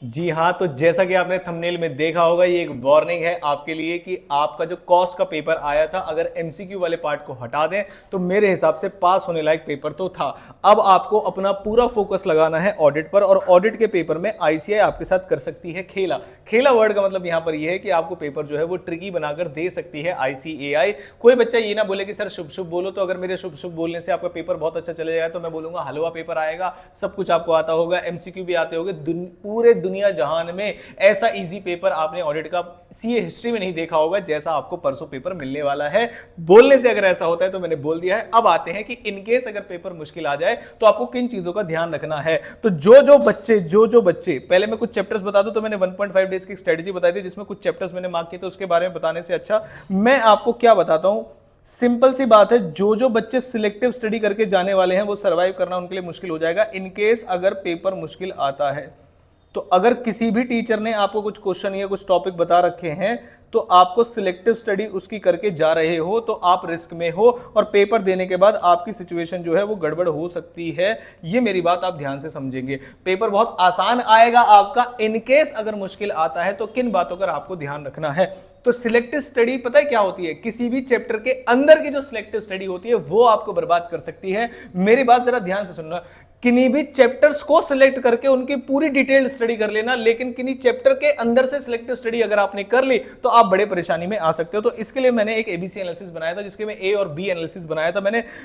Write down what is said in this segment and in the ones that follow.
जी हाँ, तो जैसा कि आपने थंबनेल में देखा होगा, ये एक वार्निंग है आपके लिए कि आपका जो कॉस्ट का पेपर आया था, अगर एमसीक्यू वाले पार्ट को हटा दें तो मेरे हिसाब से पास होने लायक पेपर तो था। अब आपको अपना पूरा फोकस लगाना है ऑडिट पर, और ऑडिट के पेपर में आईसीआई आपके साथ कर सकती है खेला। खेला वर्ड का मतलब यहां पर यह है कि आपको पेपर जो है वो ट्रिकी बनाकर दे सकती है आईसीएआई। कोई बच्चा ये ना बोले कि सर शुभ शुभ बोलो, तो अगर मेरे शुभ शुभ बोलने से आपका पेपर बहुत अच्छा चले जाएगा तो मैं बोलूंगा हलवा पेपर आएगा, सब कुछ आपको आता होगा, एमसीक्यू भी आते होंगे। पूरे दुनिया जहान में ऐसा इजी पेपर आपने ऑडिट का सीए हिस्ट्री में नहीं देखा होगा जैसा आपको परसों पेपर मिलने वाला है। बोलने से अगर ऐसा होता है तो मैंने बोल दिया है। अब आते हैं कि इनकेस अगर पेपर मुश्किल आ जाए तो आपको किन चीजों का ध्यान रखना है। तो जो बच्चे पहले मैं कुछ चैप्टर्स बता दूं, तो मैंने 1.5 डेज की स्ट्रेटजी बताई थी जिसमें कुछ चैप्टर्स मैंने मार्क किए थे, उसके बारे में बताने से अच्छा मैं आपको क्या बताता हूं। सिंपल सी बात है, जो बच्चे सिलेक्टिव स्टडी करके जाने वाले हैं वो सर्वाइव करना उनके लिए मुश्किल हो जाएगा इनकेस अगर पेपर मुश्किल आता है। तो अगर किसी भी टीचर ने आपको कुछ क्वेश्चन या कुछ टॉपिक बता रखे हैं तो आपको सिलेक्टिव स्टडी उसकी करके जा रहे हो तो आप रिस्क में हो, और पेपर देने के बाद आपकी सिचुएशन जो है वो गड़बड़ हो सकती है। ये मेरी बात आप ध्यान से समझेंगे। पेपर बहुत आसान आएगा आपका। इनकेस अगर मुश्किल आता है तो किन बातों का आपको ध्यान रखना है। तो सिलेक्टिव स्टडी पता है क्या होती है? किसी भी चैप्टर के अंदर की जो सिलेक्टिव स्टडी होती है वो आपको बर्बाद कर सकती है। मेरी बात जरा ध्यान से सुनना। किन्हीं भी चैप्टर्स को सिलेक्ट करके उनकी पूरी डिटेल स्टडी कर लेना, लेकिन किन्हीं चैप्टर के अंदर से सिलेक्टिव स्टडी अगर आपने कर ली तो आप बड़े परेशानी में आ सकते हो। तो इसके लिए मैंने एक एबीसी एनालिसिस बनाया था जिसके में ए और बी एनालिसिस बनाया था।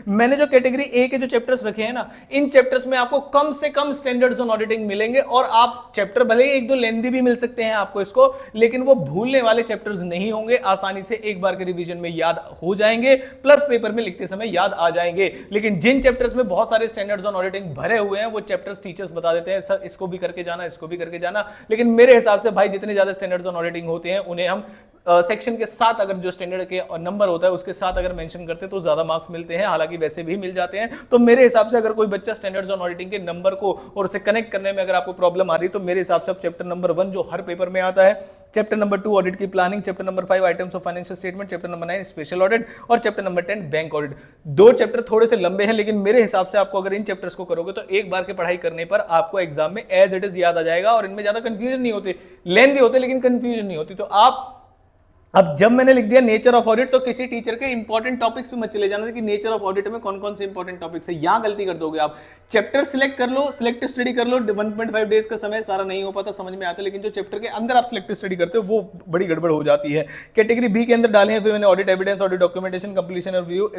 मैंने जो कैटेगरी ए के जो चैप्टर्स रखे हैं ना, इन चैप्टर्स में आपको कम से कम स्टैंडर्ड्स ऑन ऑडिटिंग मिलेंगे, और आप चैप्टर भले ही एक दो लेंदी भी मिल सकते हैं आपको इसको, लेकिन वो भूलने वाले चैप्टर्स नहीं होंगे। आसानी से एक बार के रिवीजन में याद हो जाएंगे, प्लस पेपर में लिखते समय याद आ जाएंगे। लेकिन जिन चैप्टर्स में बहुत सारे स्टैंडर्ड्स ऑन ऑडिटिंग भरे हुए हैं वो चैप्टर्स टीचर्स बता देते हैं सर इसको भी करके जाना, इसको भी करके जाना। लेकिन मेरे हिसाब से भाई जितने ज्यादा स्टैंडर्ड्स ऑन ऑडिटिंग होते हैं उन्हें हम सेक्शन के साथ, अगर जो स्टैंडर्ड के नंबर होता है उसके साथ अगर मेंशन करते तो ज्यादा मार्क्स मिलते हैं, हालांकि वैसे भी मिल जाते हैं। तो मेरे हिसाब से अगर कोई बच्चा स्टैंडर्ड्स ऑन ऑडिटिंग के नंबर को और उसे कनेक्ट करने में अगर आपको प्रॉब्लम आ रही है तो मेरे हिसाब से आप चैप्टर नंबर 1 जो हर पेपर में आता है, चैप्टर नंबर 2 ऑडिट की planning, chapter number 5 items of financial statement, chapter number 9 special audit, और चैप्टर नंबर 10 बैंक ऑडिट। दो चैप्टर थोड़े से लंबे हैं, लेकिन मेरे हिसाब से आपको अगर इन चैप्टर्स को करोगे तो एक बार की पढ़ाई करने पर आपको एग्जाम में एज इट इज याद आ जाएगा, और इनमें ज्यादा कंफ्यूजन नहीं होती। लेंथी होते लेकिन कंफ्यूजन नहीं होती। तो आप, अब जब मैंने लिख दिया नेचर ऑफ ऑडिट, तो किसी टीचर के इंपॉर्टेंट टॉपिक्स पे मत चले जाना कि नेचर ऑफ ऑडिट में कौन कौन से इंपॉर्टेंट टॉपिक्स है। यहां गलती कर दोगे आप। चैप्टर सिलेक्ट कर लो, सिलेक्टिव स्टडी कर लो, 1.5 डेज का समय सारा नहीं हो पाता, समझ में आता है, लेकिन जो चैप्टर के अंदर आप सिलेक्टिव स्टडी करते हो वो बड़ी गड़बड़ हो जाती है। कैटेगरी बी के अंदर डाले हैं फिर मैंने audit evidence, audit documentation, completion और व्यू,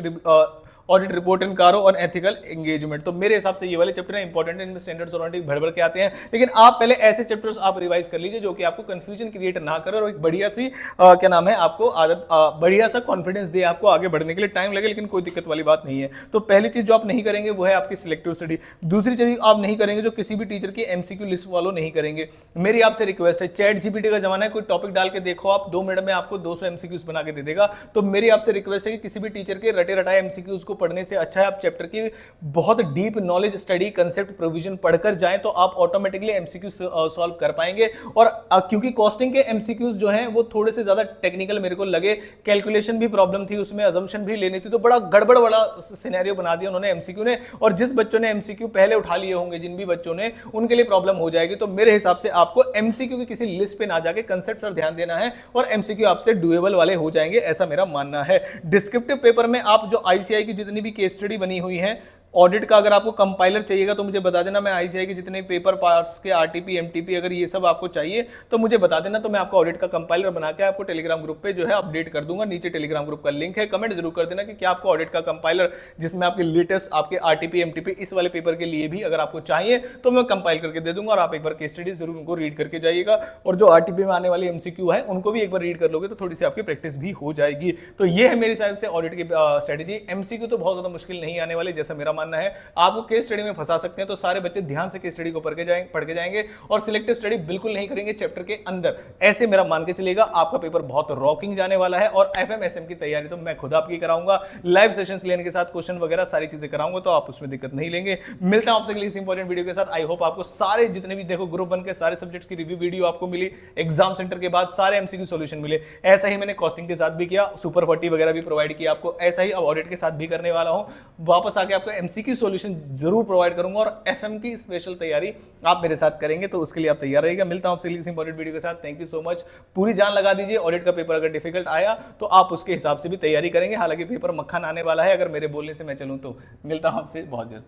ऑडिट रिपोर्ट इन कारो और एथिकल एंगेजमेंट। तो मेरे हिसाब से ये वाले चैप्टर इंपॉर्टेंट है, इनमें स्टैंडर्ड्स और ऑडिट भर भर के आते हैं। लेकिन आप पहले ऐसे चैप्टर्स आप रिवाइज कर लीजिए जो कि आपको कंफ्यूजन क्रिएट ना करे, और एक बढ़िया सी क्या नाम है आपको आदत, बढ़िया सा कॉन्फिडेंस दे आपको आगे बढ़ने के लिए। टाइम लगे लेकिन कोई दिक्कत वाली बात नहीं है। तो पहली चीज जो आप नहीं करेंगे वो है आपकी सिलेक्टिव स्टडी। दूसरी चीज आप नहीं करेंगे जो किसी भी टीचर की एमसीक्यू लिस्ट फॉलो नहीं करेंगे। मेरी आपसे रिक्वेस्ट है, चैट जीपीटी का जमाना है, कोई टॉपिक डाल के देखो आप, 2 मिनट में आपको 200 एमसीक्यूज बना के दे देगा। तो मेरी आपसे रिक्वेस्ट है कि किसी भी टीचर के रटे रटाए एमसीक्यूज को पढ़ने से अच्छा है चैप्टर की बहुत deep knowledge study, concept, provision पढ़कर जाएं तो आप ऑटोमेटिकली एमसीक्यू सॉल्व कर पाएंगे। और क्योंकि कॉस्टिंग के एमसीक्यूज जो हैं वो थोड़े से ज्यादा टेक्निकल मेरे को लगे, कैलकुलेशन भी प्रॉब्लम थी उसमें, अजम्पशन भी लेनी थी, तो बड़ा गड़बड़ वाला सिनेरियो बना दिया उन्होंने एमसीक्यू ने। और जिस बच्चों ने एमसीक्यू पहले उठा लिए होंगे, जिन भी बच्चों ने, उनके लिए प्रॉब्लम हो जाएगी। तो मेरे हिसाब से आपको एमसीक्यू की किसी लिस्ट पे ना जाके कंसेप्ट पर ध्यान देना है, और एमसीक्यू आपसे डुएबल वाले हो जाएंगे, ऐसा मेरा मानना है। डिस्क्रिप्टिव पेपर में आप जो आईसीआई की जितनी भी केस स्टडी बनी हुई है ऑडिट का, अगर आपको कंपाइलर चाहिएगा तो मुझे बता देना। मैं आईसीआई के जितने पेपर पार्ट्स के आरटीपी, एमटीपी, अगर ये सब आपको चाहिए तो मुझे बता देना, तो मैं आपको ऑडिट का कंपाइलर बना के आपको टेलीग्राम ग्रुप पे जो है अपडेट कर दूंगा। नीचे टेलीग्राम ग्रुप का लिंक है, कमेंट जरूर कर देना कि क्या आपको ऑडिट का कंपाइलर जिसमें आपके लेटेस्ट आपके आरटीपी, एमटीपी इस वाले पेपर के लिए भी अगर आपको चाहिए तो मैं कंपाइल करके दे दूंगा, और आप एक बार केस स्टडी जरूर उनको रीड करके जाइएगा। और जो आरटीपी में आने वाली एमसीक्यू है उनको भी एक बार रीड कर लोगे तो थोड़ी सी आपकी प्रैक्टिस भी हो जाएगी। तो ये है मेरी साइड से ऑडिट की स्ट्रेटेजी। एमसीक्यू तो बहुत ज्यादा मुश्किल नहीं आने वाले जैसा मेरा मानना है। आपको केस स्टडी में फंसा सकते हैं, तो सारे बच्चे ध्यान से केस स्टडी को पढ़ के जाएंगे और सिलेक्टिव स्टडी बिल्कुल नहीं करेंगे चैप्टर के अंदर। ऐसे मेरा मान के चलेगा आपका पेपर बहुत रॉकिंग जाने वाला है। और एफएमएसएम की तैयारी तो मैं खुद आपकी कराऊंगा, लाइव सेशंस लेने के साथ, क्वेश्चन वगैरह सारी चीजें कराऊंगा, तो आप उसमें दिक्कत नहीं लेंगे। मिलता हूं आपसे अगली इस इंपॉर्टेंट वीडियो के साथ। आई होप आपको सारे जितने भी देखो ग्रुप 1 के सारे सब्जेक्ट्स की रिव्यू वीडियो आपको मिली, एग्जाम सेंटर के बाद सारे एमसीक्यू सॉल्यूशन मिले। ऐसा ही मैंने कॉस्टिंग के साथ भी किया, सुपर 40 वगैरह भी प्रोवाइड किया आपको, ऐसा ही अब ऑडिट के साथ भी करने वाला हूं। वापस आके आपको एमसीक्यू सॉल्यूशन जरूर प्रोवाइड करूंगा और एफएम की स्पेशल तैयारी आप मेरे साथ करेंगे, तो उसके लिए आप तैयार रहिएगा। मिलता हूं आपसे किसी इंपॉर्टेंट वीडियो के साथ। Thank you so much. पूरी जान लगा दीजिए, ऑडिट का पेपर अगर डिफिकल्ट आया तो आप उसके हिसाब से भी तैयारी करेंगे। हालांकि पेपर मक्खन आने वाला है अगर मेरे बोलने से मैं चलूं तो। मिलता हूं आपसे बहुत जल्द।